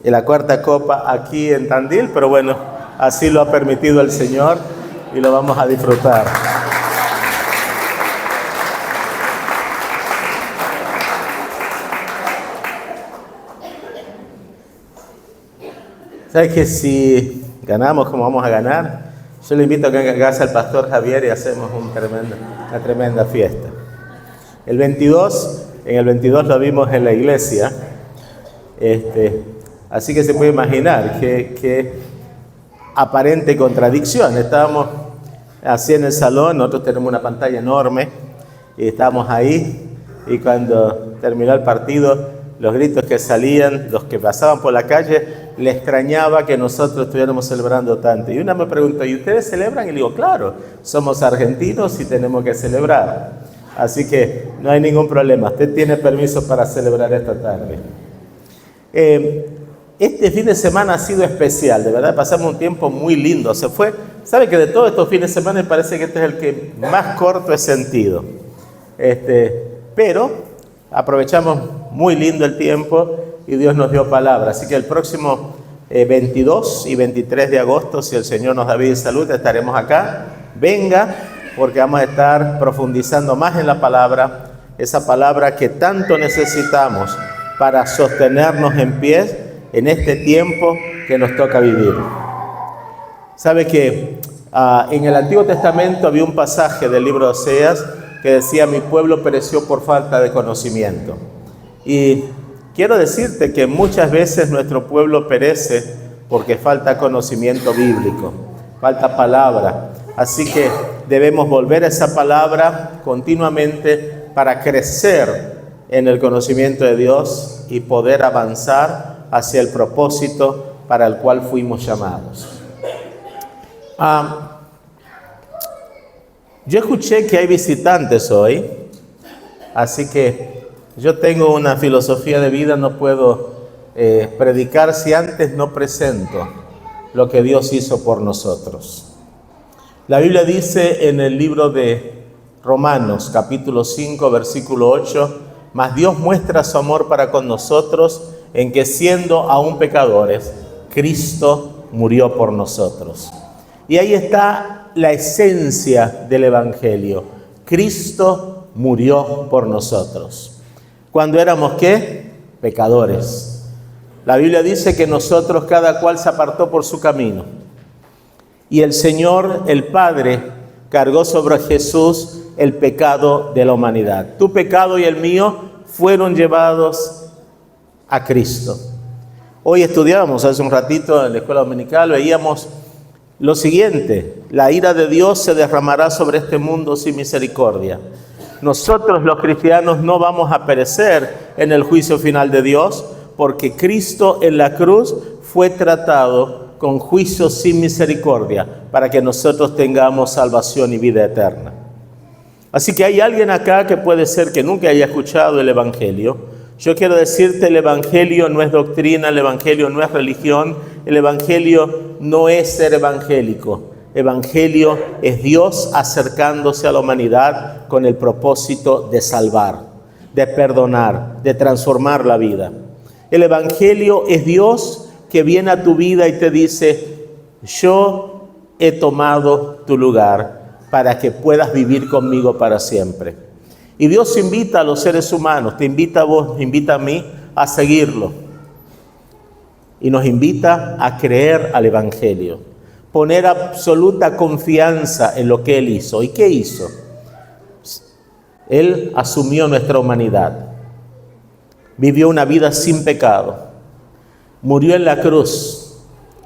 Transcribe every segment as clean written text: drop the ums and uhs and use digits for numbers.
y la cuarta copa aquí en Tandil, pero bueno, así lo ha permitido el Señor y lo vamos a disfrutar. ¿Sabes que si ganamos como vamos a ganar? Yo le invito a que haga casa al pastor Javier y hacemos una tremenda fiesta. En el 22 lo vimos en la iglesia, así que se puede imaginar que aparente contradicción. Estábamos así en el salón, nosotros tenemos una pantalla enorme y estábamos ahí, y cuando terminó el partido, los gritos que salían, los que pasaban por la calle, le extrañaba que nosotros estuviéramos celebrando tanto. Y una me preguntó, ¿y ustedes celebran? Y le digo, claro, somos argentinos y tenemos que celebrar. Así que no hay ningún problema. Usted tiene permiso para celebrar esta tarde. Este fin de semana ha sido especial, de verdad, pasamos un tiempo muy lindo. ¿Sabe que de todos estos fines de semana me parece que este es el que más corto he sentido? Pero aprovechamos muy lindo el tiempo y Dios nos dio palabra. Así que el próximo 22 y 23 de agosto, si el Señor nos da vida y salud, estaremos acá. Venga, porque vamos a estar profundizando más en la palabra, esa palabra que tanto necesitamos para sostenernos en pie en este tiempo que nos toca vivir. ¿Sabe que en el Antiguo Testamento había un pasaje del libro de Oseas que decía: mi pueblo pereció por falta de conocimiento? Y quiero decirte que muchas veces nuestro pueblo perece porque falta conocimiento bíblico, falta palabra. Así que debemos volver a esa palabra continuamente para crecer en el conocimiento de Dios y poder avanzar hacia el propósito para el cual fuimos llamados. Yo escuché que hay visitantes hoy, así que yo tengo una filosofía de vida, no puedo predicar si antes no presento lo que Dios hizo por nosotros. La Biblia dice en el libro de Romanos, capítulo 5, versículo 8, mas Dios muestra su amor para con nosotros en que siendo aún pecadores, Cristo murió por nosotros. Y ahí está la esencia del Evangelio. Cristo murió por nosotros. Cuando éramos, ¿qué? Pecadores. La Biblia dice que nosotros, cada cual se apartó por su camino. Y el Señor, el Padre, cargó sobre Jesús el pecado de la humanidad. Tu pecado y el mío fueron llevados a Cristo. Hoy estudiábamos hace un ratito en la escuela dominical, veíamos lo siguiente: la ira de Dios se derramará sobre este mundo sin misericordia. Nosotros los cristianos no vamos a perecer en el juicio final de Dios, porque Cristo en la cruz fue tratado con juicio sin misericordia para que nosotros tengamos salvación y vida eterna. Así que hay alguien acá que puede ser que nunca haya escuchado el Evangelio. Yo quiero decirte, el Evangelio no es doctrina, el Evangelio no es religión, el Evangelio no es ser evangélico. Evangelio es Dios acercándose a la humanidad con el propósito de salvar, de perdonar, de transformar la vida. El Evangelio es Dios que viene a tu vida y te dice: yo he tomado tu lugar para que puedas vivir conmigo para siempre. Y Dios invita a los seres humanos, te invita a vos, me invita a mí a seguirlo. Y nos invita a creer al Evangelio, poner absoluta confianza en lo que Él hizo. ¿Y qué hizo? Él asumió nuestra humanidad, vivió una vida sin pecado, murió en la cruz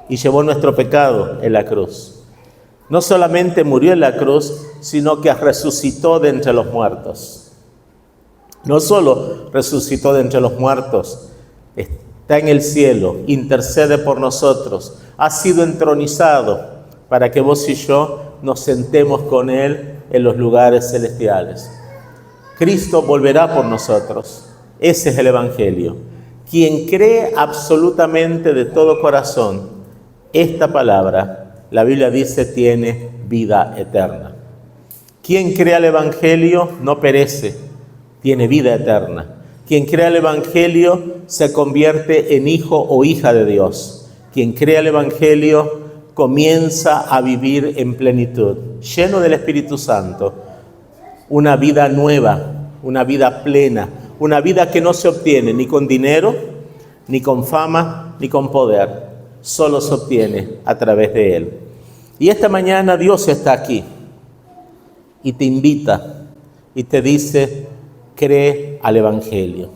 y llevó nuestro pecado en la cruz. No solamente murió en la cruz, sino que resucitó de entre los muertos. No solo resucitó de entre los muertos, está en el cielo, intercede por nosotros, ha sido entronizado para que vos y yo nos sentemos con Él en los lugares celestiales. Cristo volverá por nosotros. Ese es el Evangelio. Quien cree absolutamente de todo corazón esta palabra, la Biblia dice, tiene vida eterna. Quien cree al Evangelio no perece, tiene vida eterna. Quien crea el Evangelio se convierte en hijo o hija de Dios. Quien crea el Evangelio comienza a vivir en plenitud, lleno del Espíritu Santo, una vida nueva, una vida plena, una vida que no se obtiene ni con dinero, ni con fama, ni con poder, solo se obtiene a través de Él. Y esta mañana Dios está aquí y te invita y te dice: cree al Evangelio.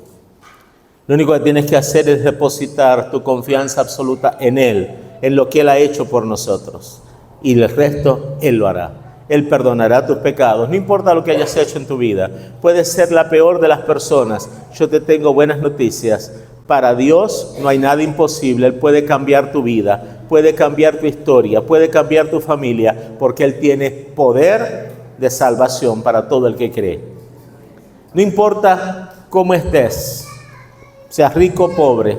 Lo único que tienes que hacer es depositar tu confianza absoluta en Él, en lo que Él ha hecho por nosotros. Y el resto Él lo hará. Él perdonará tus pecados, no importa lo que hayas hecho en tu vida. Puedes ser la peor de las personas. Yo te tengo buenas noticias. Para Dios no hay nada imposible. Él puede cambiar tu vida, puede cambiar tu historia, puede cambiar tu familia, porque Él tiene poder de salvación para todo el que cree. No importa cómo estés, seas rico o pobre,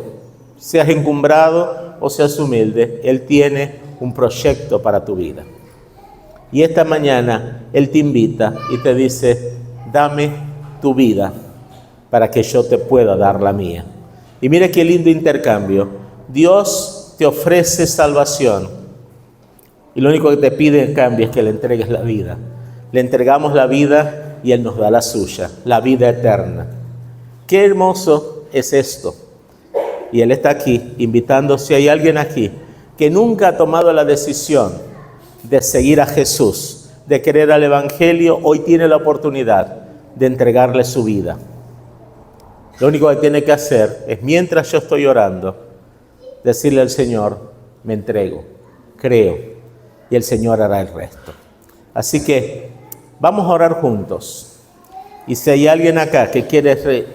seas encumbrado o seas humilde, Él tiene un proyecto para tu vida. Y esta mañana Él te invita y te dice: dame tu vida para que yo te pueda dar la mía. Y mira qué lindo intercambio. Dios te ofrece salvación y lo único que te pide en cambio es que le entregues la vida. Le entregamos la vida y Él nos da la suya, la vida eterna. Qué hermoso es esto. Y Él está aquí invitando, si hay alguien aquí que nunca ha tomado la decisión de seguir a Jesús, de creer al Evangelio, hoy tiene la oportunidad de entregarle su vida. Lo único que tiene que hacer es, mientras yo estoy orando, decirle al Señor: me entrego, creo, y el Señor hará el resto. Así que vamos a orar juntos. Y si hay alguien acá que quiere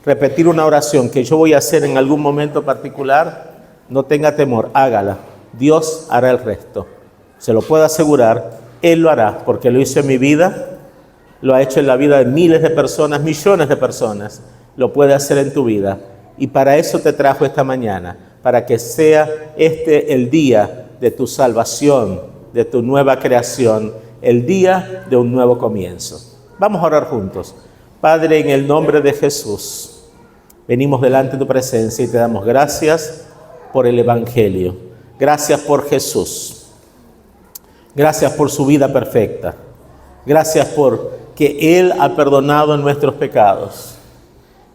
repetir una oración que yo voy a hacer en algún momento particular, no tenga temor, hágala. Dios hará el resto. Se lo puedo asegurar, Él lo hará, porque lo hizo en mi vida, lo ha hecho en la vida de miles de personas, millones de personas. Lo puede hacer en tu vida. Y para eso te trajo esta mañana, para que sea este el día de tu salvación, de tu nueva creación, el día de un nuevo comienzo. Vamos a orar juntos. Padre, en el nombre de Jesús, venimos delante de tu presencia y te damos gracias por el Evangelio. Gracias por Jesús. Gracias por su vida perfecta. Gracias por que Él ha perdonado nuestros pecados.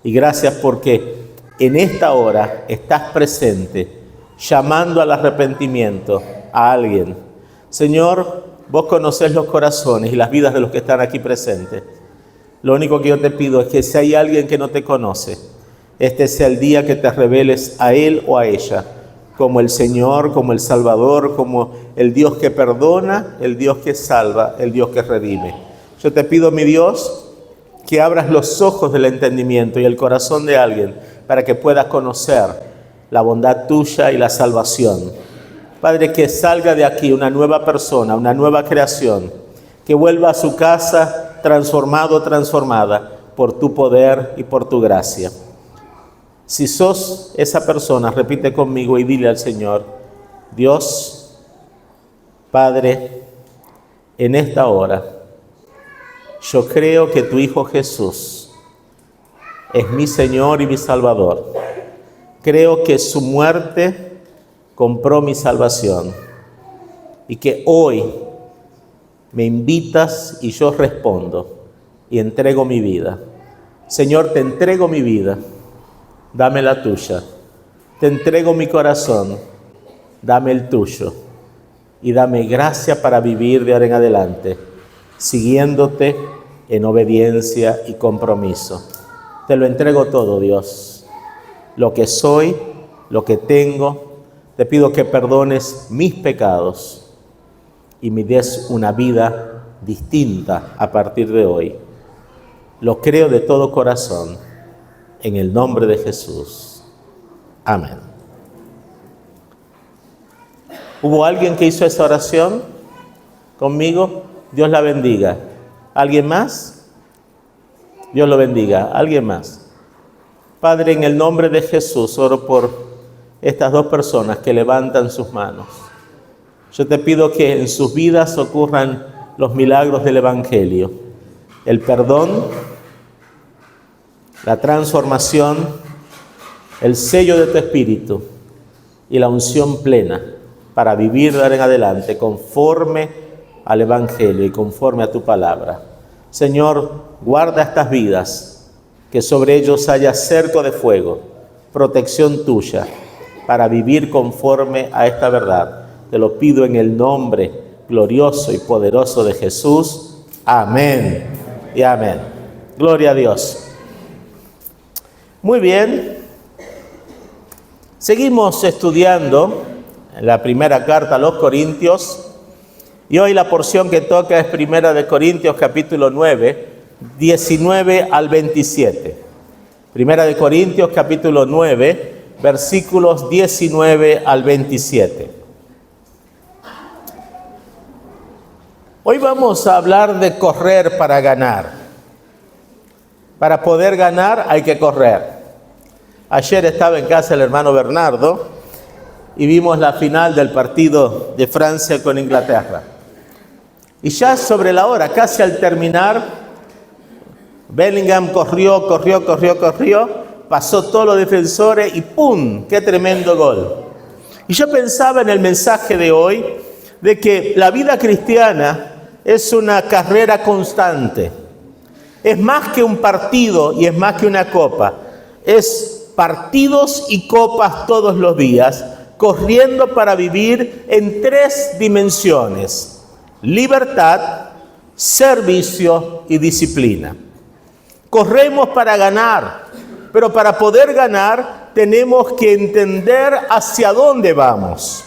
Y gracias porque en esta hora estás presente, llamando al arrepentimiento a alguien. Señor, vos conocés los corazones y las vidas de los que están aquí presentes. Lo único que yo te pido es que si hay alguien que no te conoce, este sea el día que te reveles a él o a ella, como el Señor, como el Salvador, como el Dios que perdona, el Dios que salva, el Dios que redime. Yo te pido, mi Dios, que abras los ojos del entendimiento y el corazón de alguien para que pueda conocer la bondad tuya y la salvación. Padre, que salga de aquí una nueva persona, una nueva creación, que vuelva a su casa transformado, transformada por tu poder y por tu gracia. Si sos esa persona, repite conmigo y dile al Señor: Dios, Padre, en esta hora, yo creo que tu Hijo Jesús es mi Señor y mi Salvador. Creo que su muerte compró mi salvación y que hoy me invitas y yo respondo y entrego mi vida. Señor, te entrego mi vida, dame la tuya. Te entrego mi corazón, dame el tuyo. Y dame gracia para vivir de ahora en adelante, siguiéndote en obediencia y compromiso. Te lo entrego todo, Dios. Lo que soy, lo que tengo, te pido que perdones mis pecados y me des una vida distinta a partir de hoy. Lo creo de todo corazón, en el nombre de Jesús. Amén. ¿Hubo alguien que hizo esa oración conmigo? Dios la bendiga. ¿Alguien más? Dios lo bendiga. ¿Alguien más? Padre, en el nombre de Jesús, oro por estas dos personas que levantan sus manos. Yo te pido que en sus vidas ocurran los milagros del Evangelio. El perdón, la transformación, el sello de tu Espíritu y la unción plena para vivir de ahora en adelante conforme al Evangelio y conforme a tu palabra. Señor, guarda estas vidas, que sobre ellos haya cerco de fuego, protección tuya, para vivir conforme a esta verdad. Te lo pido en el nombre glorioso y poderoso de Jesús. Amén y amén. Gloria a Dios. Muy bien. Seguimos estudiando la primera carta a los Corintios. Y hoy la porción que toca es Primera de Corintios capítulo 9, 19 al 27. Primera de Corintios capítulo 9, versículos 19 al 27. Hoy vamos a hablar de correr para ganar. Para poder ganar hay que correr. Ayer estaba en casa el hermano Bernardo y vimos la final del partido de Francia con Inglaterra. Y ya sobre la hora, casi al terminar, Bellingham corrió, pasó todos los defensores y ¡pum! ¡Qué tremendo gol! Y yo pensaba en el mensaje de hoy, de que la vida cristiana es una carrera constante. Es más que un partido y es más que una copa. Es partidos y copas todos los días, corriendo para vivir en 3 dimensiones: libertad, servicio y disciplina. Corremos para ganar, pero para poder ganar tenemos que entender hacia dónde vamos.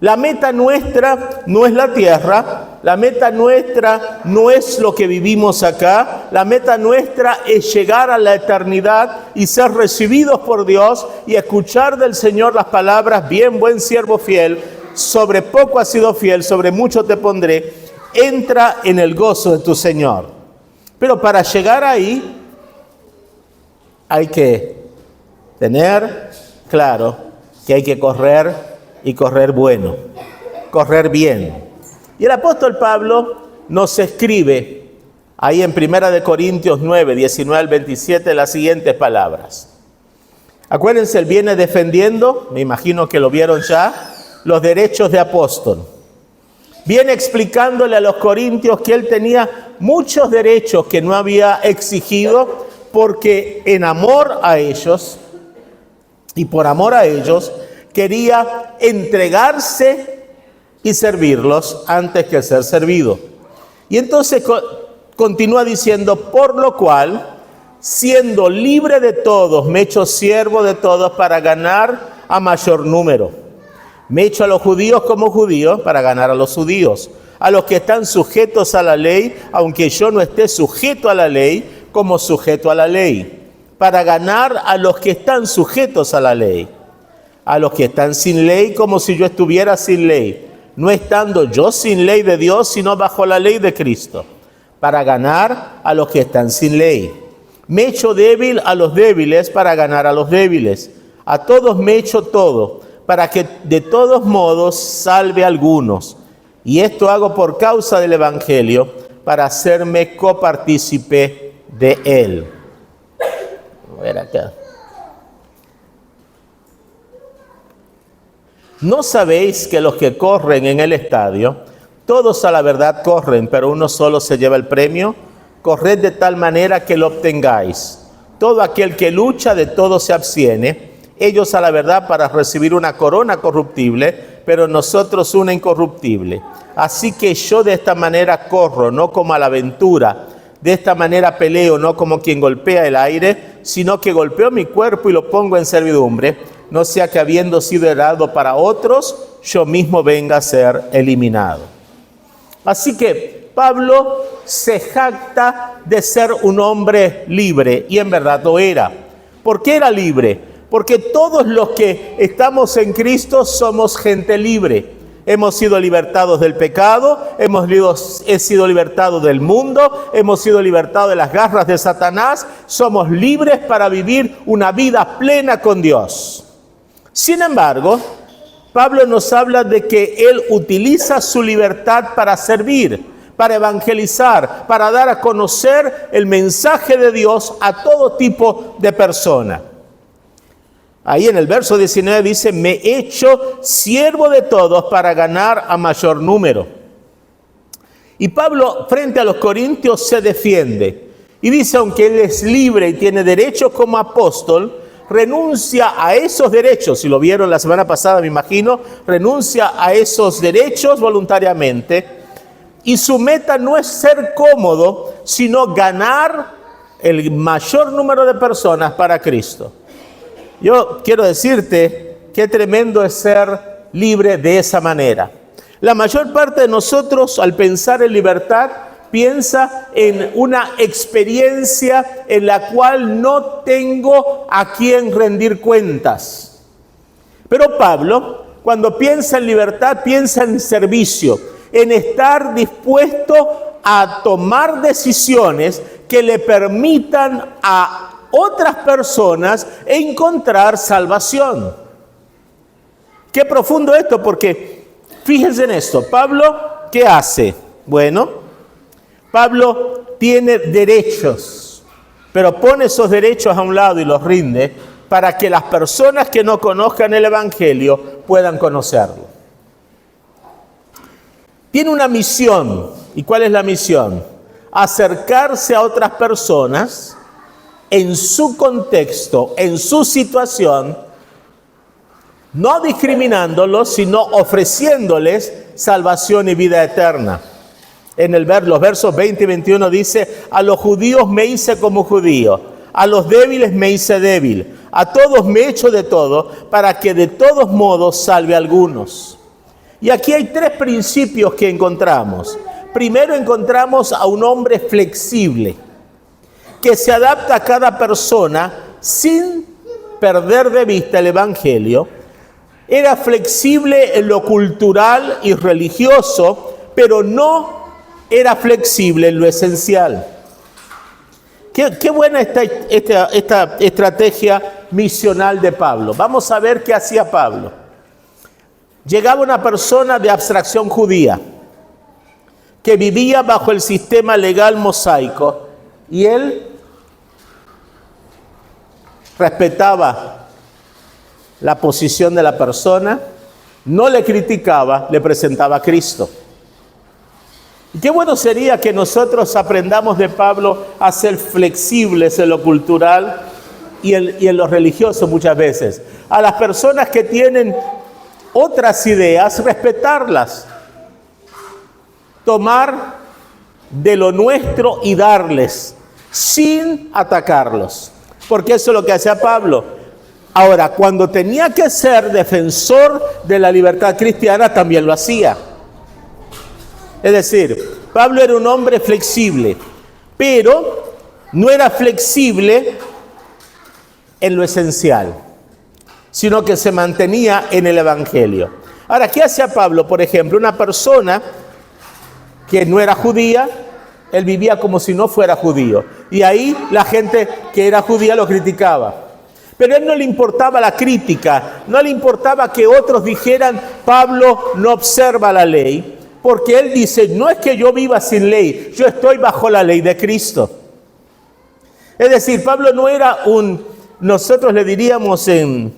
La meta nuestra no es la tierra, la meta nuestra no es lo que vivimos acá, la meta nuestra es llegar a la eternidad y ser recibidos por Dios y escuchar del Señor las palabras: bien, buen siervo fiel, sobre poco has sido fiel, sobre mucho te pondré, entra en el gozo de tu Señor. Pero para llegar ahí hay que tener claro que hay que correr y correr bueno, correr bien. Y el apóstol Pablo nos escribe ahí en 1 Corintios 9, 19 al 27 las siguientes palabras. Acuérdense, él viene defendiendo, me imagino que lo vieron ya, los derechos de apóstol. Viene explicándole a los corintios que él tenía muchos derechos que no había exigido, porque en amor a ellos y por amor a ellos quería entregarse y servirlos antes que ser servido. Y entonces continúa diciendo: por lo cual, siendo libre de todos, me he hecho siervo de todos para ganar a mayor número. Me he hecho a los judíos como judíos para ganar a los judíos, a los que están sujetos a la ley, aunque yo no esté sujeto a la ley, como sujeto a la ley, para ganar a los que están sujetos a la ley, a los que están sin ley, como si yo estuviera sin ley, no estando yo sin ley de Dios, sino bajo la ley de Cristo, para ganar a los que están sin ley. Me he hecho débil a los débiles para ganar a los débiles. A todos me he hecho todo, para que de todos modos salve a algunos. Y esto hago por causa del Evangelio, para hacerme copartícipe de él. A ver acá. ¿No sabéis que los que corren en el estadio, todos a la verdad corren, pero uno solo se lleva el premio? Corred de tal manera que lo obtengáis. Todo aquel que lucha, de todo se abstiene. Ellos a la verdad para recibir una corona corruptible, pero nosotros una incorruptible. Así que yo de esta manera corro, no como a la aventura. De esta manera peleo, no como quien golpea el aire, sino que golpeo mi cuerpo y lo pongo en servidumbre, no sea que habiendo sido heraldo para otros, yo mismo venga a ser eliminado. Así que Pablo se jacta de ser un hombre libre, y en verdad lo era. ¿Por qué era libre? Porque todos los que estamos en Cristo somos gente libre. Hemos sido libertados del pecado, hemos sido libertados del mundo, hemos sido libertados de las garras de Satanás, somos libres para vivir una vida plena con Dios. Sin embargo, Pablo nos habla de que él utiliza su libertad para servir, para evangelizar, para dar a conocer el mensaje de Dios a todo tipo de persona. Ahí en el verso 19 dice, me he hecho siervo de todos para ganar a mayor número. Y Pablo, frente a los corintios, se defiende. Y dice, aunque él es libre y tiene derechos como apóstol, renuncia a esos derechos. Si lo vieron la semana pasada, me imagino, renuncia a esos derechos voluntariamente. Y su meta no es ser cómodo, sino ganar el mayor número de personas para Cristo. Yo quiero decirte qué tremendo es ser libre de esa manera. La mayor parte de nosotros, al pensar en libertad, piensa en una experiencia en la cual no tengo a quien rendir cuentas. Pero Pablo, cuando piensa en libertad, piensa en servicio, en estar dispuesto a tomar decisiones que le permitan a otras personas encontrar salvación. Qué profundo esto, porque fíjense en esto. Pablo, ¿qué hace? Bueno, Pablo tiene derechos, pero pone esos derechos a un lado y los rinde para que las personas que no conozcan el Evangelio puedan conocerlo. Tiene una misión. ¿Y cuál es la misión? Acercarse a otras personas en su contexto, en su situación, no discriminándolos, sino ofreciéndoles salvación y vida eterna. En los versos 20 y 21 dice, a los judíos me hice como judío, a los débiles me hice débil, a todos me he hecho de todo, para que de todos modos salve a algunos. Y aquí hay tres principios que encontramos. Primero encontramos a un hombre flexible, que se adapta a cada persona sin perder de vista el Evangelio. Era flexible en lo cultural y religioso, pero no era flexible en lo esencial. Qué buena esta estrategia misional de Pablo. Vamos a ver qué hacía Pablo. Llegaba una persona de abstracción judía que vivía bajo el sistema legal mosaico y él respetaba la posición de la persona, no le criticaba, le presentaba a Cristo. Y qué bueno sería que nosotros aprendamos de Pablo a ser flexibles en lo cultural y en lo religioso muchas veces. A las personas que tienen otras ideas, respetarlas. Tomar de lo nuestro y darles, sin atacarlos. Porque eso es lo que hacía Pablo. Ahora, cuando tenía que ser defensor de la libertad cristiana, también lo hacía. Es decir, Pablo era un hombre flexible, pero no era flexible en lo esencial, sino que se mantenía en el Evangelio. Ahora, ¿qué hacía Pablo? Por ejemplo, una persona que no era judía, él vivía como si no fuera judío. Y ahí la gente que era judía lo criticaba. Pero a él no le importaba la crítica, no le importaba que otros dijeran, Pablo no observa la ley, porque él dice, no es que yo viva sin ley, yo estoy bajo la ley de Cristo. Es decir, Pablo no era nosotros le diríamos en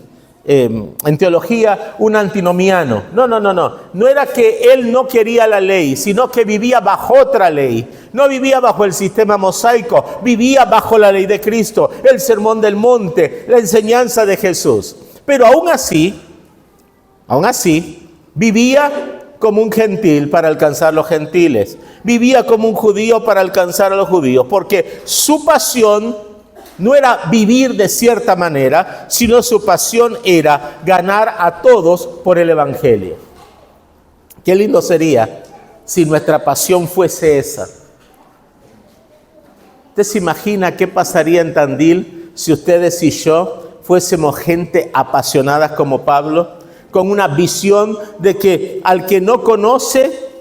teología, un antinomiano. No era que él no quería la ley, sino que vivía bajo otra ley. No vivía bajo el sistema mosaico, vivía bajo la ley de Cristo, el sermón del monte, la enseñanza de Jesús. Pero aún así, vivía como un gentil para alcanzar los gentiles. Vivía como un judío para alcanzar a los judíos, porque su pasión no era vivir de cierta manera, sino su pasión era ganar a todos por el Evangelio. Qué lindo sería si nuestra pasión fuese esa. ¿Usted se imagina qué pasaría en Tandil si ustedes y yo fuésemos gente apasionada como Pablo, con una visión de que al que no conoce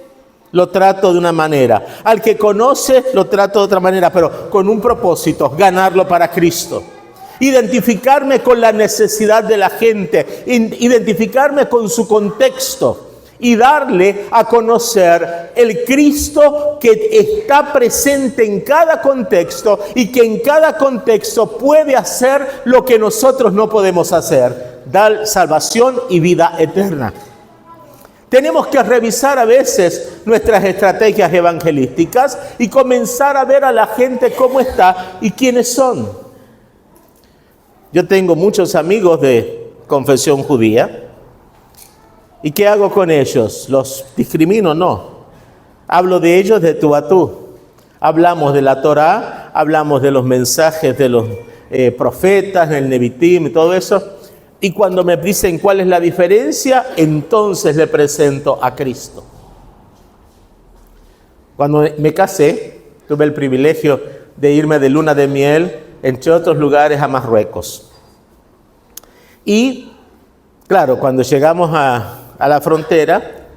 lo trato de una manera, al que conoce lo trato de otra manera, pero con un propósito, ganarlo para Cristo? Identificarme con la necesidad de la gente, identificarme con su contexto y darle a conocer el Cristo que está presente en cada contexto y que en cada contexto puede hacer lo que nosotros no podemos hacer, dar salvación y vida eterna. Tenemos que revisar a veces nuestras estrategias evangelísticas y comenzar a ver a la gente cómo está y quiénes son. Yo tengo muchos amigos de confesión judía. ¿Y qué hago con ellos? ¿Los discrimino? No. Hablo de ellos de tú a tú. Hablamos de la Torá, hablamos de los mensajes de los profetas, del Nevitim y todo eso. Y cuando me dicen cuál es la diferencia, entonces le presento a Cristo. Cuando me casé, tuve el privilegio de irme de luna de miel, entre otros lugares, a Marruecos. Y, claro, cuando llegamos a la frontera,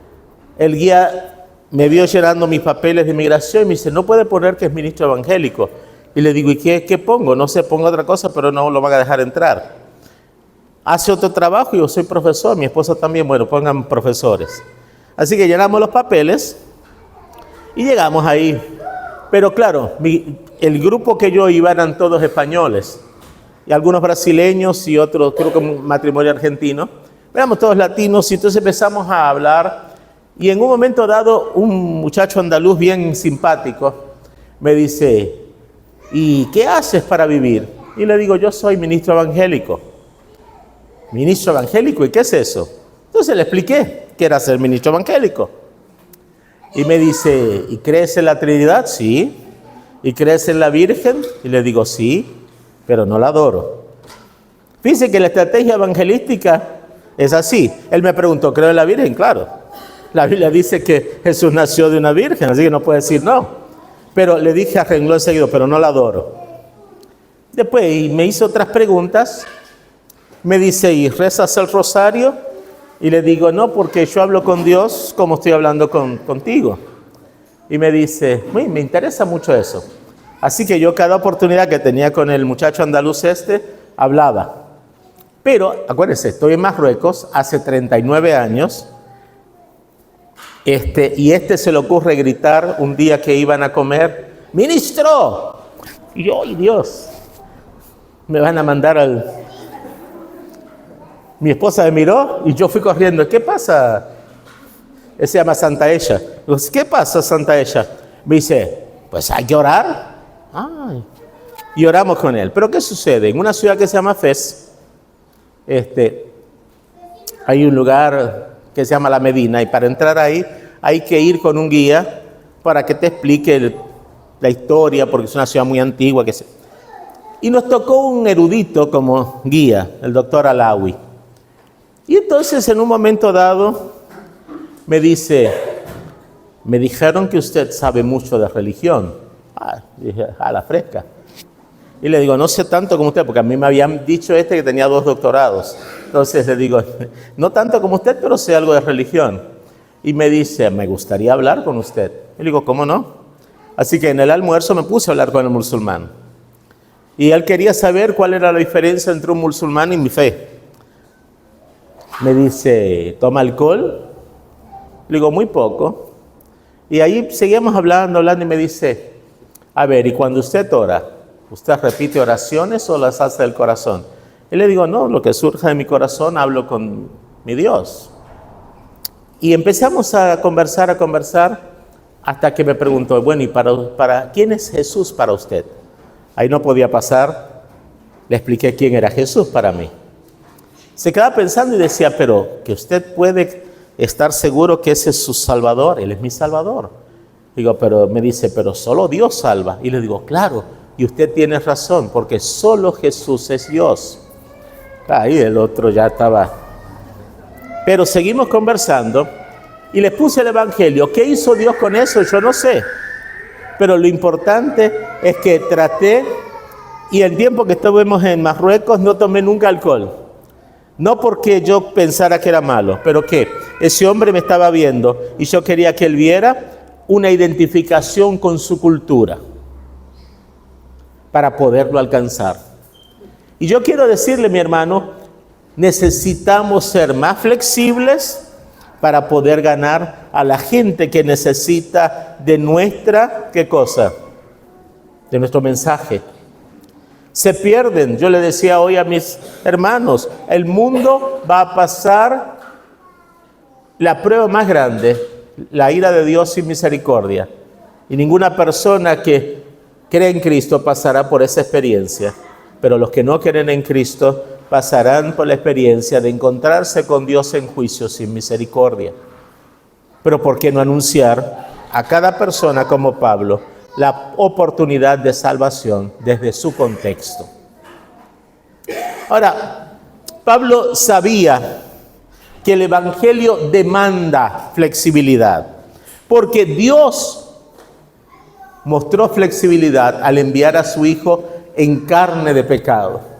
el guía me vio llenando mis papeles de inmigración y me dice, no puede poner que es ministro evangélico. Y le digo, ¿y qué pongo? No sé, pongo otra cosa, pero no lo van a dejar entrar. Hace otro trabajo y yo soy profesor, mi esposa también, bueno, pongan profesores. Así que llenamos los papeles y llegamos ahí. Pero claro, el grupo que yo iba eran todos españoles. Y algunos brasileños y otros, creo que un matrimonio argentino. Éramos todos latinos y entonces empezamos a hablar. Y en un momento dado, un muchacho andaluz bien simpático me dice, ¿y qué haces para vivir? Y le digo, yo soy ministro evangélico. ¿Ministro evangélico? ¿Y qué es eso? Entonces le expliqué que era ser ministro evangélico. Y me dice, ¿y crees en la Trinidad? Sí. ¿Y crees en la Virgen? Y le digo, sí, pero no la adoro. Fíjense que la estrategia evangelística es así. Él me preguntó, ¿creo en la Virgen? Claro. La Biblia dice que Jesús nació de una virgen, así que no puede decir no. Pero le dije a renglón seguido, pero no la adoro. Después me hizo otras preguntas. Me dice, ¿y rezas el rosario? Y le digo, no, porque yo hablo con Dios como estoy hablando contigo. Y me dice, me interesa mucho eso. Así que yo cada oportunidad que tenía con el muchacho andaluz hablaba. Pero, acuérdense, estoy en Marruecos hace 39 años. Y se le ocurre gritar un día que iban a comer, ¡ministro! Y yo, ¡ay Dios! Me van a mandar al... Mi esposa me miró y yo fui corriendo. ¿Qué pasa? Él se llama Santa Ella. Digo, ¿qué pasa, Santa Ella? Me dice, pues hay que orar. Ay. Y oramos con él. Pero ¿qué sucede? En una ciudad que se llama Fez, hay un lugar que se llama La Medina, y para entrar ahí hay que ir con un guía para que te explique la historia, porque es una ciudad muy antigua. Y nos tocó un erudito como guía, el doctor Alawi. Y entonces en un momento dado me dice, me dijeron que usted sabe mucho de religión. Dije, a la fresca. Y le digo, no sé tanto como usted, porque a mí me habían dicho que tenía 2 doctorados. Entonces le digo, no tanto como usted, pero sé algo de religión. Y me dice, me gustaría hablar con usted. Y le digo, ¿cómo no? Así que en el almuerzo me puse a hablar con el musulmán. Y él quería saber cuál era la diferencia entre un musulmán y mi fe. Me dice, ¿toma alcohol? Le digo, muy poco. Y ahí seguimos hablando y me dice, a ver, ¿y cuando usted ora, usted repite oraciones o las hace del corazón? Y le digo, no, lo que surja de mi corazón hablo con mi Dios. Y empezamos a conversar, hasta que me preguntó, bueno, ¿y para quién es Jesús para usted? Ahí no podía pasar, le expliqué quién era Jesús para mí. Se quedaba pensando y decía, pero que usted puede estar seguro que ese es su Salvador, Él es mi Salvador. Digo, pero me dice, pero solo Dios salva. Y le digo, claro, y usted tiene razón, porque solo Jesús es Dios. Ahí el otro ya estaba. Pero seguimos conversando y le puse el Evangelio. ¿Qué hizo Dios con eso? Yo no sé. Pero lo importante es que traté, y el tiempo que estuvimos en Marruecos no tomé nunca alcohol. No porque yo pensara que era malo, pero que ese hombre me estaba viendo y yo quería que él viera una identificación con su cultura para poderlo alcanzar. Y yo quiero decirle, mi hermano, necesitamos ser más flexibles para poder ganar a la gente que necesita de nuestra, ¿qué cosa? De nuestro mensaje. Se pierden. Yo le decía hoy a mis hermanos, el mundo va a pasar la prueba más grande, la ira de Dios sin misericordia. Y ninguna persona que cree en Cristo pasará por esa experiencia. Pero los que no creen en Cristo pasarán por la experiencia de encontrarse con Dios en juicio sin misericordia. Pero ¿por qué no anunciar a cada persona como Pablo la oportunidad de salvación desde su contexto? Ahora, Pablo sabía que el Evangelio demanda flexibilidad, porque Dios mostró flexibilidad al enviar a su Hijo en carne de pecado,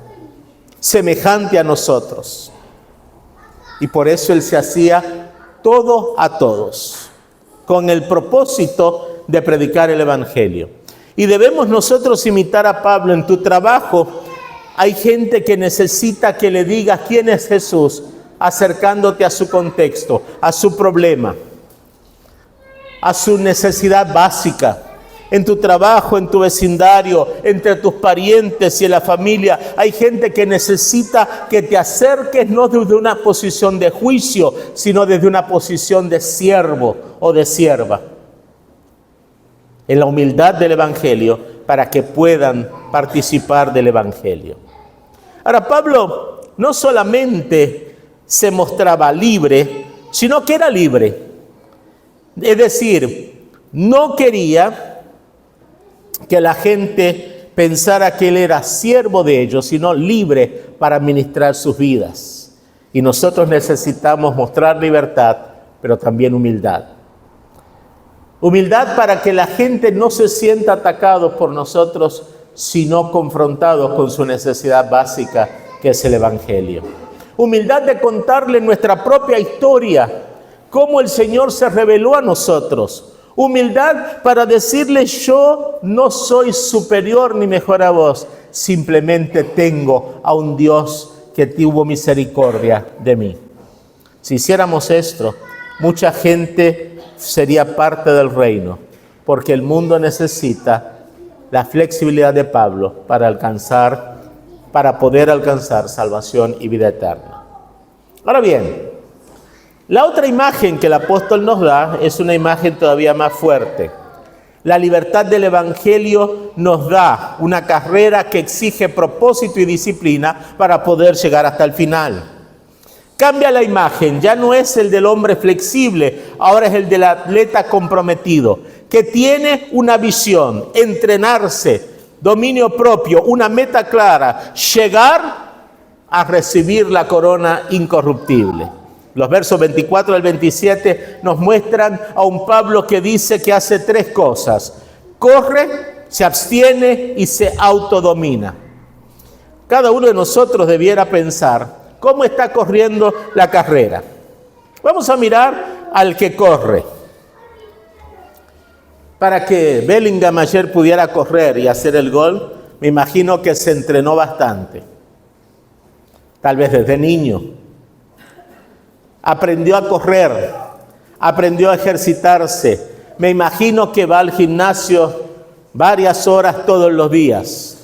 semejante a nosotros. Y por eso Él se hacía todo a todos, con el propósito de predicar el Evangelio. Y debemos nosotros imitar a Pablo. En tu trabajo hay gente que necesita que le digas quién es Jesús, acercándote a su contexto, a su problema, a su necesidad básica. En tu trabajo, en tu vecindario, entre tus parientes y en la familia, hay gente que necesita que te acerques no desde una posición de juicio, sino desde una posición de siervo o de sierva, en la humildad del Evangelio, para que puedan participar del Evangelio. Ahora, Pablo no solamente se mostraba libre, sino que era libre. Es decir, no quería que la gente pensara que él era siervo de ellos, sino libre para administrar sus vidas. Y nosotros necesitamos mostrar libertad, pero también humildad. Humildad para que la gente no se sienta atacado por nosotros, sino confrontados con su necesidad básica, que es el Evangelio. Humildad de contarle nuestra propia historia, cómo el Señor se reveló a nosotros. Humildad para decirle, yo no soy superior ni mejor a vos, simplemente tengo a un Dios que tuvo misericordia de mí. Si hiciéramos esto, mucha gente sería parte del reino, porque el mundo necesita la flexibilidad de Pablo para poder alcanzar salvación y vida eterna. Ahora bien, la otra imagen que el apóstol nos da es una imagen todavía más fuerte. La libertad del Evangelio nos da una carrera que exige propósito y disciplina para poder llegar hasta el final. Cambia la imagen, ya no es el del hombre flexible, ahora es el del atleta comprometido, que tiene una visión, entrenarse, dominio propio, una meta clara, llegar a recibir la corona incorruptible. Los versos 24 al 27 nos muestran a un Pablo que dice que hace tres cosas: corre, se abstiene y se autodomina. Cada uno de nosotros debiera pensar cómo está corriendo la carrera. Vamos a mirar al que corre. Para que Bellingham ayer pudiera correr y hacer el gol, me imagino que se entrenó bastante. Tal vez desde niño. Aprendió a correr, aprendió a ejercitarse. Me imagino que va al gimnasio varias horas todos los días.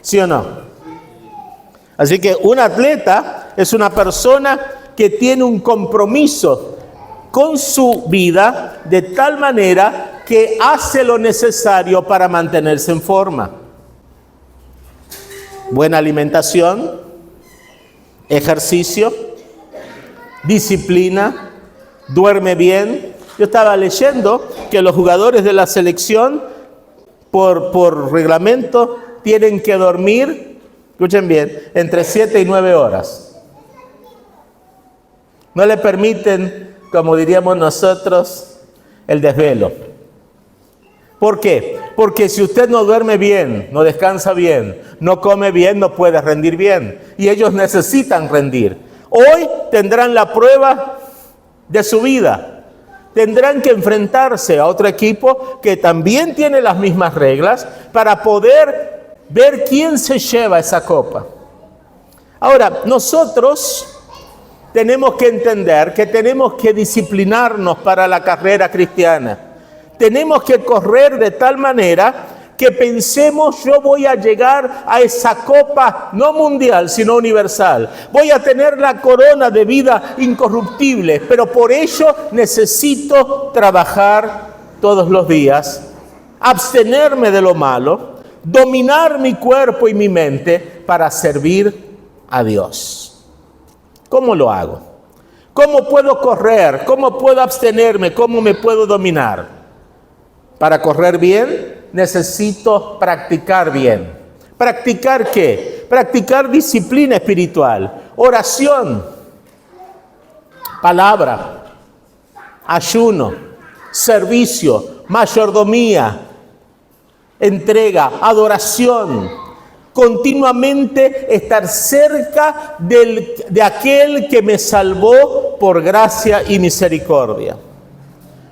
¿Sí o no? Así que un atleta es una persona que tiene un compromiso con su vida de tal manera que hace lo necesario para mantenerse en forma. Buena alimentación, ejercicio, disciplina, duerme bien. Yo estaba leyendo que los jugadores de la selección por reglamento tienen que dormir, escuchen bien, entre 7 y 9 horas. No le permiten, como diríamos nosotros, el desvelo. ¿Por qué? Porque si usted no duerme bien, no descansa bien, no come bien, no puede rendir bien. Y ellos necesitan rendir. Hoy tendrán la prueba de su vida. Tendrán que enfrentarse a otro equipo que también tiene las mismas reglas para poder ver quién se lleva esa copa. Ahora, nosotros tenemos que entender que tenemos que disciplinarnos para la carrera cristiana. Tenemos que correr de tal manera que pensemos, yo voy a llegar a esa copa no mundial, sino universal. Voy a tener la corona de vida incorruptible, pero por ello necesito trabajar todos los días, abstenerme de lo malo, dominar mi cuerpo y mi mente para servir a Dios. ¿Cómo lo hago? ¿Cómo puedo correr? ¿Cómo puedo abstenerme? ¿Cómo me puedo dominar? Para correr bien, necesito practicar bien. ¿Practicar qué? Practicar disciplina espiritual, oración, palabra, ayuno, servicio, mayordomía, entrega, adoración. Continuamente estar cerca de aquel que me salvó por gracia y misericordia.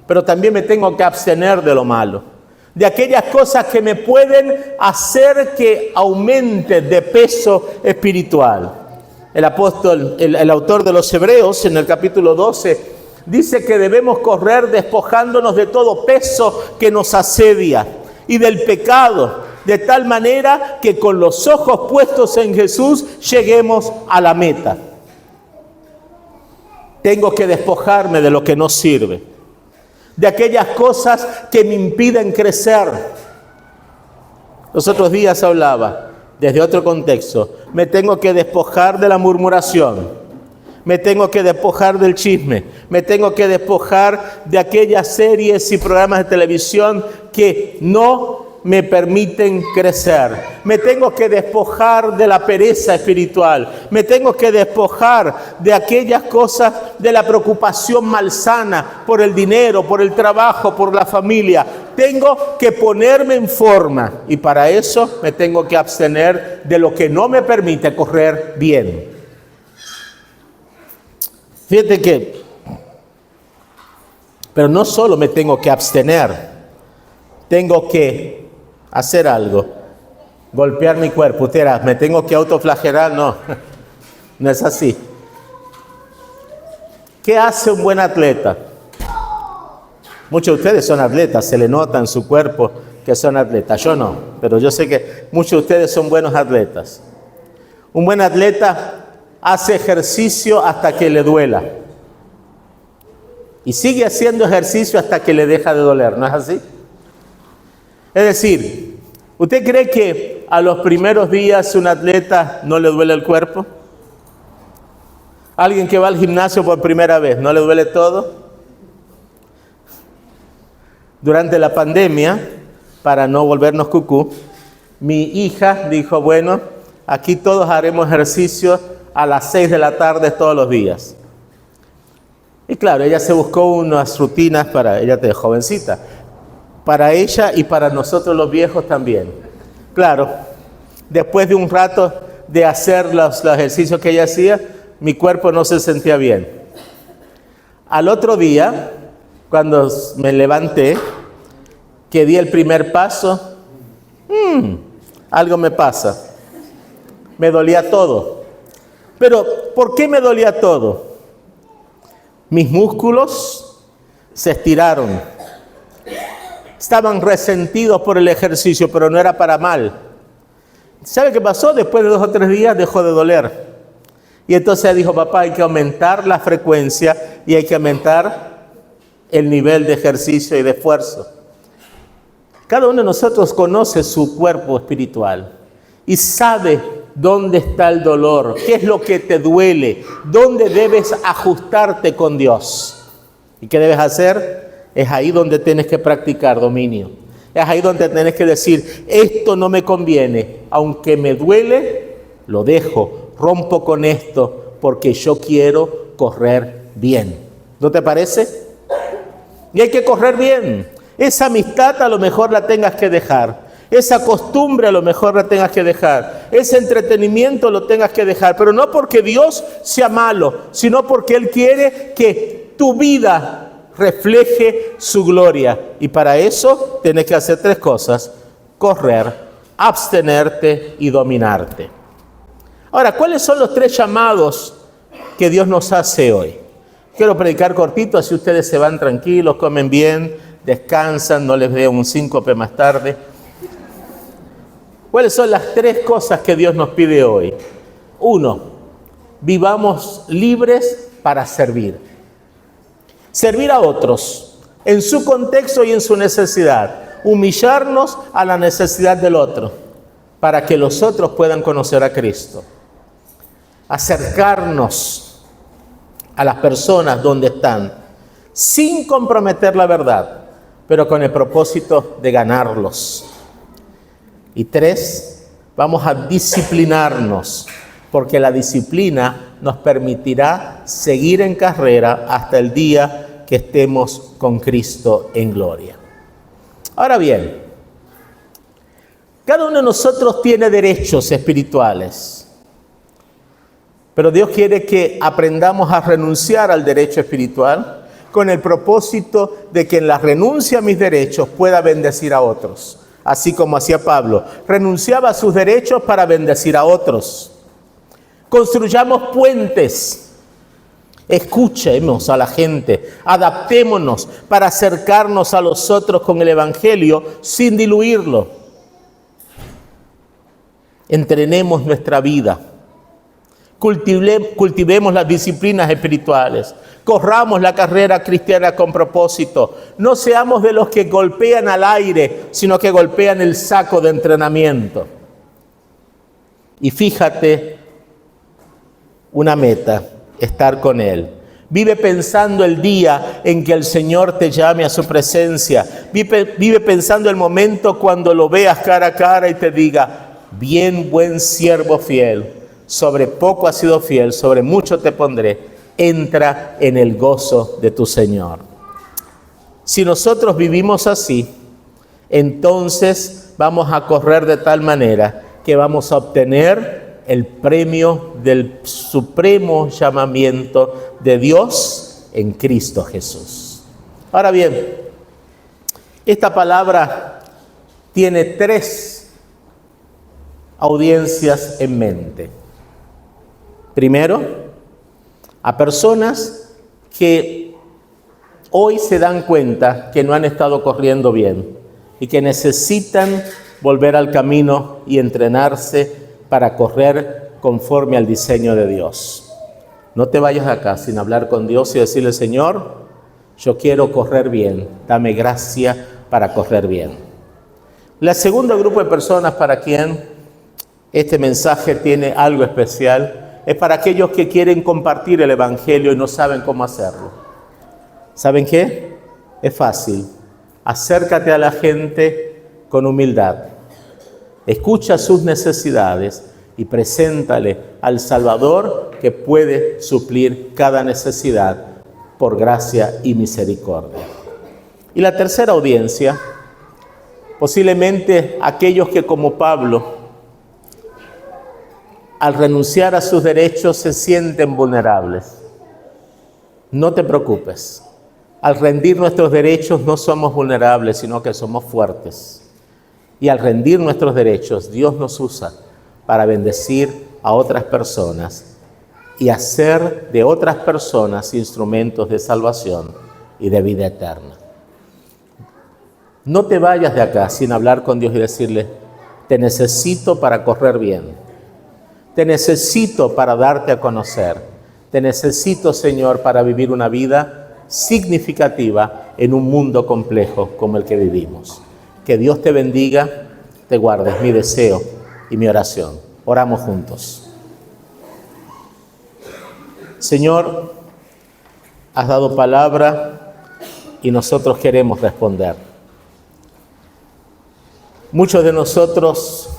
Pero también me tengo que abstener de lo malo, de aquellas cosas que me pueden hacer que aumente de peso espiritual. El apóstol, el autor de los Hebreos, en el capítulo 12, dice que debemos correr despojándonos de todo peso que nos asedia y del pecado, de tal manera que con los ojos puestos en Jesús lleguemos a la meta. Tengo que despojarme de lo que no sirve, de aquellas cosas que me impiden crecer. Los otros días hablaba, desde otro contexto, me tengo que despojar de la murmuración, me tengo que despojar del chisme, me tengo que despojar de aquellas series y programas de televisión que no me permiten crecer. Me tengo que despojar de la pereza espiritual. Me tengo que despojar de aquellas cosas, de la preocupación malsana por el dinero, por el trabajo, por la familia. Tengo que ponerme en forma y para eso me tengo que abstener de lo que no me permite correr bien. Fíjate que, pero no solo me tengo que abstener, tengo que hacer algo, golpear mi cuerpo. Usted dirá, ¿me tengo que autoflagelar? No, no es así. ¿Qué hace un buen atleta? Muchos de ustedes son atletas, se le nota en su cuerpo que son atletas. Yo no, pero yo sé que muchos de ustedes son buenos atletas. Un buen atleta hace ejercicio hasta que le duela. Y sigue haciendo ejercicio hasta que le deja de doler, ¿no es así? Es decir, ¿usted cree que a los primeros días un atleta no le duele el cuerpo? ¿Alguien que va al gimnasio por primera vez, no le duele todo? Durante la pandemia, para no volvernos cucú, mi hija dijo, bueno, aquí todos haremos ejercicio a las 6 de la tarde todos los días. Y claro, ella se buscó unas rutinas para, ella es jovencita, para ella y para nosotros los viejos también. Claro, después de un rato de hacer los ejercicios que ella hacía, mi cuerpo no se sentía bien. Al otro día, cuando me levanté, que di el primer paso, algo me pasa. Me dolía todo. Pero, ¿por qué me dolía todo? Mis músculos se estiraron. Estaban resentidos por el ejercicio, pero no era para mal. ¿Sabe qué pasó? Después de 2 o 3 días dejó de doler. Y entonces dijo, papá, hay que aumentar la frecuencia y hay que aumentar el nivel de ejercicio y de esfuerzo. Cada uno de nosotros conoce su cuerpo espiritual y sabe dónde está el dolor, qué es lo que te duele, dónde debes ajustarte con Dios. ¿Y qué debes hacer? Es ahí donde tienes que practicar dominio. Es ahí donde tienes que decir, esto no me conviene, aunque me duele, lo dejo, rompo con esto, porque yo quiero correr bien. ¿No te parece? Y hay que correr bien. Esa amistad a lo mejor la tengas que dejar. Esa costumbre a lo mejor la tengas que dejar. Ese entretenimiento lo tengas que dejar. Pero no porque Dios sea malo, sino porque Él quiere que tu vida refleje su gloria. Y para eso tienes que hacer 3 cosas. Correr, abstenerte y dominarte. Ahora, ¿cuáles son los 3 llamados que Dios nos hace hoy. Quiero predicar cortito, así ustedes se van tranquilos, comen bien, descansan, no les veo un síncope más tarde. ¿Cuáles son las 3 cosas que Dios nos pide hoy? 1, vivamos libres para servir. Servir a otros, en su contexto y en su necesidad. Humillarnos a la necesidad del otro, para que los otros puedan conocer a Cristo. Acercarnos a las personas donde están, sin comprometer la verdad, pero con el propósito de ganarlos. Y 3, vamos a disciplinarnos, porque la disciplina nos permitirá seguir en carrera hasta el día que estemos con Cristo en gloria. Ahora bien, cada uno de nosotros tiene derechos espirituales, pero Dios quiere que aprendamos a renunciar al derecho espiritual con el propósito de que en la renuncia a mis derechos pueda bendecir a otros, así como hacía Pablo. Renunciaba a sus derechos para bendecir a otros. Construyamos puentes. Escuchemos a la gente, adaptémonos para acercarnos a los otros con el Evangelio sin diluirlo. Entrenemos nuestra vida, cultivemos las disciplinas espirituales, corramos la carrera cristiana con propósito. No seamos de los que golpean al aire, sino que golpean el saco de entrenamiento. Y fíjate una meta: estar con Él. Vive pensando el día en que el Señor te llame a su presencia. Vive pensando el momento cuando lo veas cara a cara y te diga: bien, buen siervo fiel, sobre poco has sido fiel, sobre mucho te pondré. Entra en el gozo de tu Señor. Si nosotros vivimos así, entonces vamos a correr de tal manera que vamos a obtener el premio del supremo llamamiento de Dios en Cristo Jesús. Ahora bien, esta palabra tiene 3 audiencias en mente. Primero, a personas que hoy se dan cuenta que no han estado corriendo bien y que necesitan volver al camino y entrenarse para correr conforme al diseño de Dios. No te vayas de acá sin hablar con Dios y decirle: Señor, yo quiero correr bien, dame gracia para correr bien. El segundo grupo de personas para quien este mensaje tiene algo especial es para aquellos que quieren compartir el Evangelio y no saben cómo hacerlo. ¿Saben qué? Es fácil. Acércate a la gente con humildad. Escucha sus necesidades y preséntale al Salvador que puede suplir cada necesidad por gracia y misericordia. Y la tercera audiencia, posiblemente aquellos que como Pablo, al renunciar a sus derechos se sienten vulnerables. No te preocupes. Al rendir nuestros derechos no somos vulnerables, sino que somos fuertes. Y al rendir nuestros derechos, Dios nos usa para bendecir a otras personas y hacer de otras personas instrumentos de salvación y de vida eterna. No te vayas de acá sin hablar con Dios y decirle: te necesito para correr bien. Te necesito para darte a conocer. Te necesito, Señor, para vivir una vida significativa en un mundo complejo como el que vivimos. Que Dios te bendiga, te guarde, es mi deseo y mi oración. Oramos juntos. Señor, has dado palabra y nosotros queremos responder. Muchos de nosotros,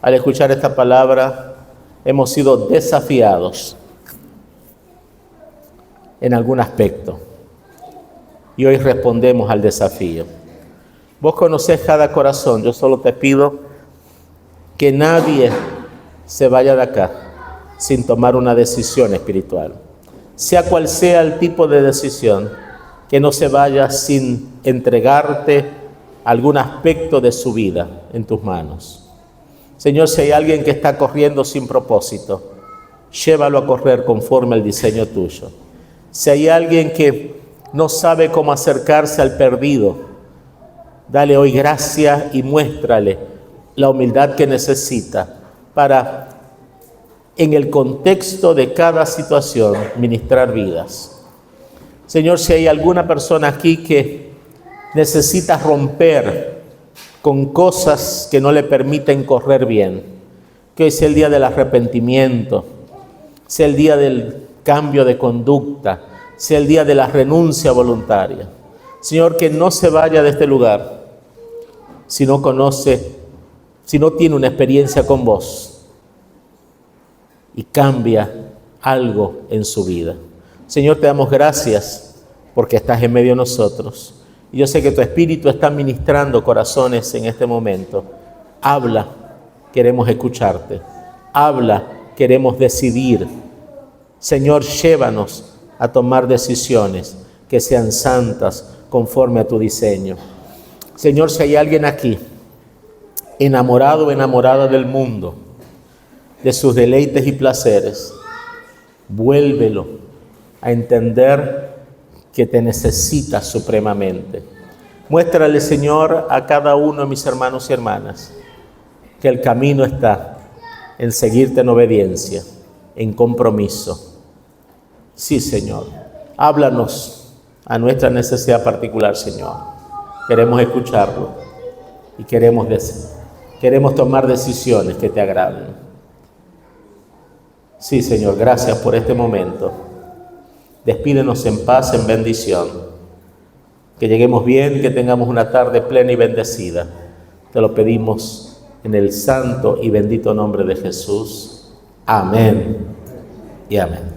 al escuchar esta palabra, hemos sido desafiados en algún aspecto y hoy respondemos al desafío. Vos conocés cada corazón. Yo solo te pido que nadie se vaya de acá sin tomar una decisión espiritual. Sea cual sea el tipo de decisión, que no se vaya sin entregarte algún aspecto de su vida en tus manos. Señor, si hay alguien que está corriendo sin propósito, llévalo a correr conforme al diseño tuyo. Si hay alguien que no sabe cómo acercarse al perdido, dale hoy gracia y muéstrale la humildad que necesita para, en el contexto de cada situación, ministrar vidas. Señor, si hay alguna persona aquí que necesita romper con cosas que no le permiten correr bien, que hoy sea el día del arrepentimiento, sea el día del cambio de conducta, sea el día de la renuncia voluntaria. Señor, que no se vaya de este lugar si no conoce, si no tiene una experiencia con vos y cambia algo en su vida. Señor, te damos gracias porque estás en medio de nosotros. Y yo sé que tu Espíritu está ministrando corazones en este momento. Habla, queremos escucharte. Habla, queremos decidir. Señor, llévanos a tomar decisiones que sean santas conforme a tu diseño. Señor, si hay alguien aquí enamorado o enamorada del mundo, de sus deleites y placeres, vuélvelo a entender que te necesita supremamente. Muéstrale, Señor, a cada uno de mis hermanos y hermanas que el camino está en seguirte en obediencia, en compromiso. Sí, Señor, háblanos a nuestra necesidad particular, Señor. Queremos escucharlo y queremos tomar decisiones que te agraden. Sí, Señor, gracias por este momento. Despídenos en paz, en bendición. Que lleguemos bien, que tengamos una tarde plena y bendecida. Te lo pedimos en el santo y bendito nombre de Jesús. Amén y amén.